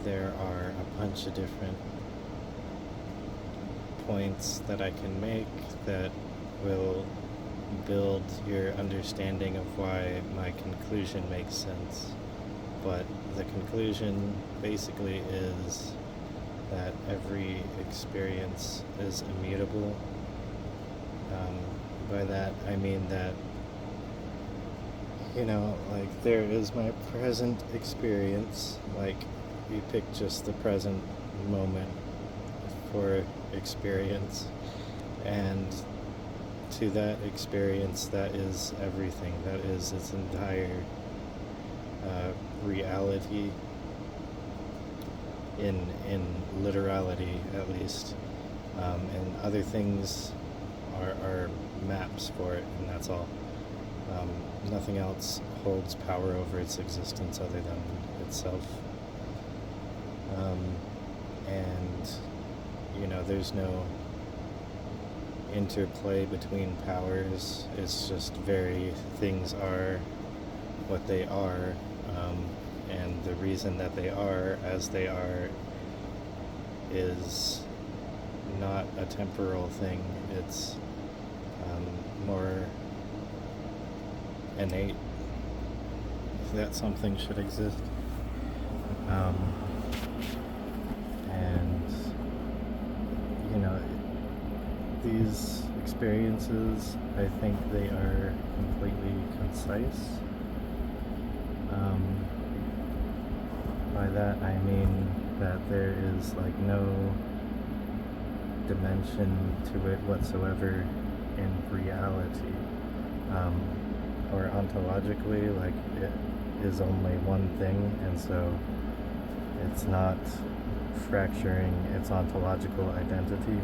there are a bunch of different points that I can make that will build your understanding of why my conclusion makes sense. But the conclusion basically is that every experience is immutable. By that I mean that, like, there is my present experience, like, you pick just the present moment for experience, and to that experience, that is everything, that is its entire reality, in literality at least, and other things are maps for it, and that's all. Nothing else holds power over its existence other than itself. And there's no interplay between powers. It's just things are what they are, and the reason that they are as they are is not a temporal thing. It's more innate that something should exist. And these experiences, I think they are completely concise. By that I mean that there is like no dimension to it whatsoever in reality, or ontologically, like it is only one thing, and so it's not fracturing its ontological identity.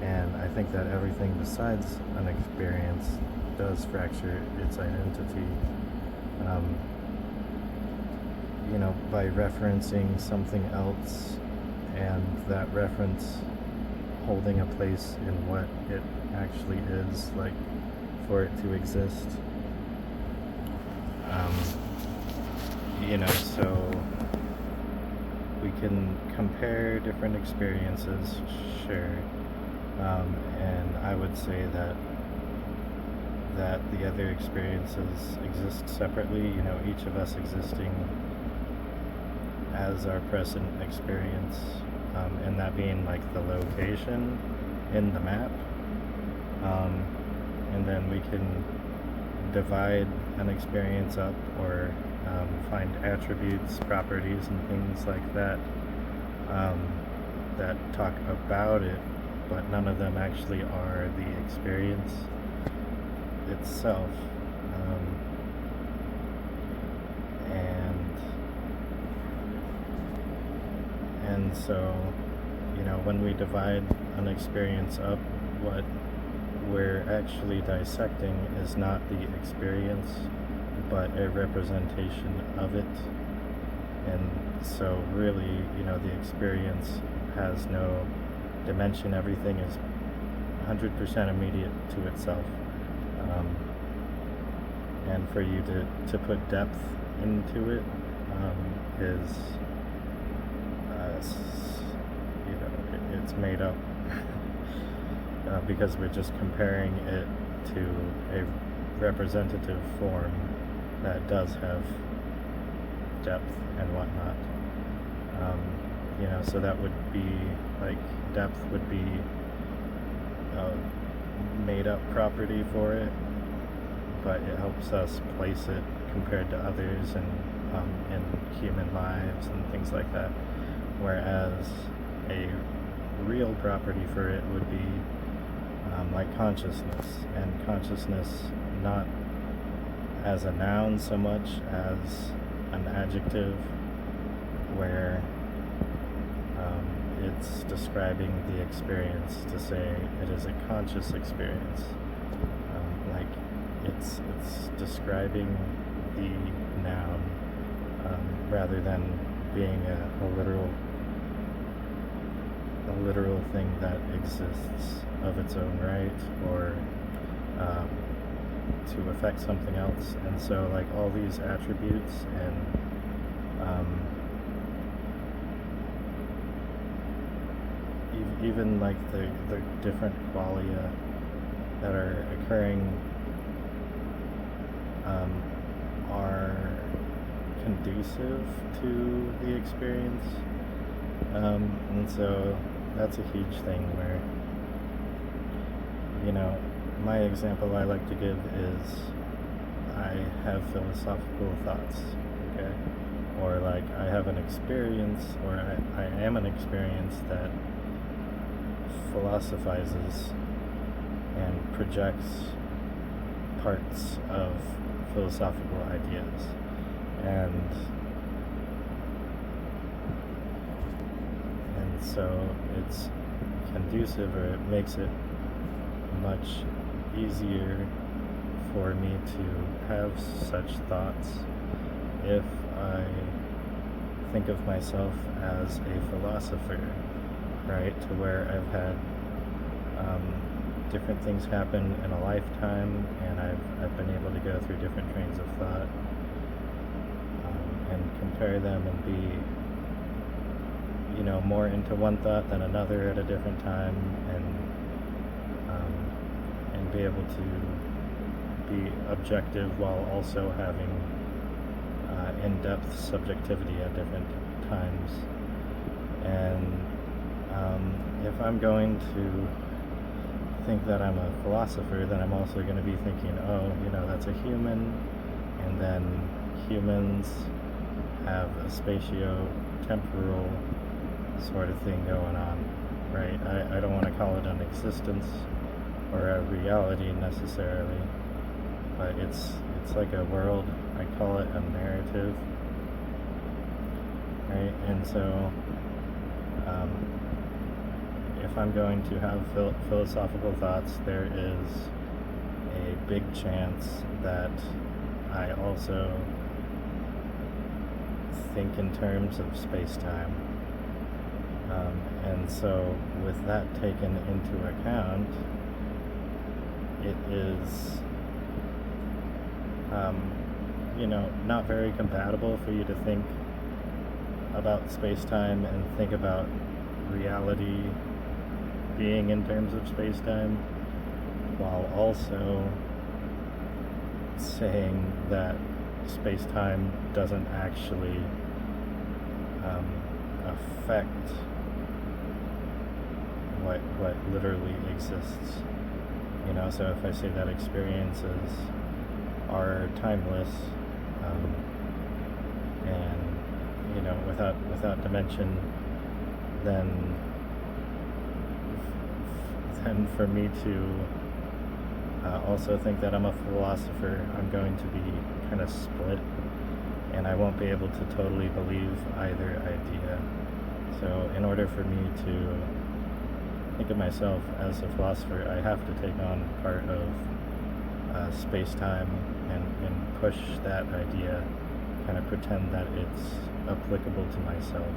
And I think that everything besides an experience does fracture its identity, by referencing something else, and that reference holding a place in what it actually is, like, for it to exist. So we can compare different experiences, sure, and I would say that the other experiences exist separately, each of us existing as our present experience, and that being like the location in the map, and then we can divide an experience up, or find attributes, properties, and things like that, that talk about it, but none of them actually are the experience itself. And so, when we divide an experience up, what we're actually dissecting is not the experience, but a representation of it. And so really, the experience has no dimension. Everything is 100% immediate to itself. And for you to put depth into it, is it's made up, because we're just comparing it to a representative form that does have depth and whatnot. So that would be like, depth would be a made up property for it, but it helps us place it compared to others, and in human lives and things like that. Whereas a real property for it would be like consciousness, and consciousness not as a noun so much as an adjective, where it's describing the experience, to say it is a conscious experience. Like it's describing the noun, rather than being a literal thing that exists of its own right, or to affect something else. And so, like, all these attributes and even like the different qualia that are occurring are conducive to the experience. And so that's a huge thing where, my example I like to give is I have philosophical thoughts, okay? Or like I have an experience, or I am an experience that philosophizes and projects parts of philosophical ideas. And so it's conducive, or it makes it much easier for me to have such thoughts if I think of myself as a philosopher, right? To where I've had different things happen in a lifetime, and I've been able to go through different trains of thought and compare them and be more into one thought than another at a different time, and be able to be objective while also having in-depth subjectivity at different times. And if I'm going to think that I'm a philosopher, then I'm also going to be thinking, oh, that's a human, and then humans have a spatio-temporal sort of thing going on, right? I don't want to call it an existence or a reality necessarily, but it's like a world. I call it a narrative, right? And so if I'm going to have philosophical thoughts, there is a big chance that I also think in terms of space-time. And so with that taken into account, it is not very compatible for you to think about space-time and think about reality being in terms of space-time, while also saying that space-time doesn't actually affect what literally exists. So if I say that experiences are timeless, and without dimension, then for me to also think that I'm a philosopher, I'm going to be kind of split, and I won't be able to totally believe either idea. So in order for me to think of myself as a philosopher, I have to take on part of space-time and push that idea, kind of pretend that it's applicable to myself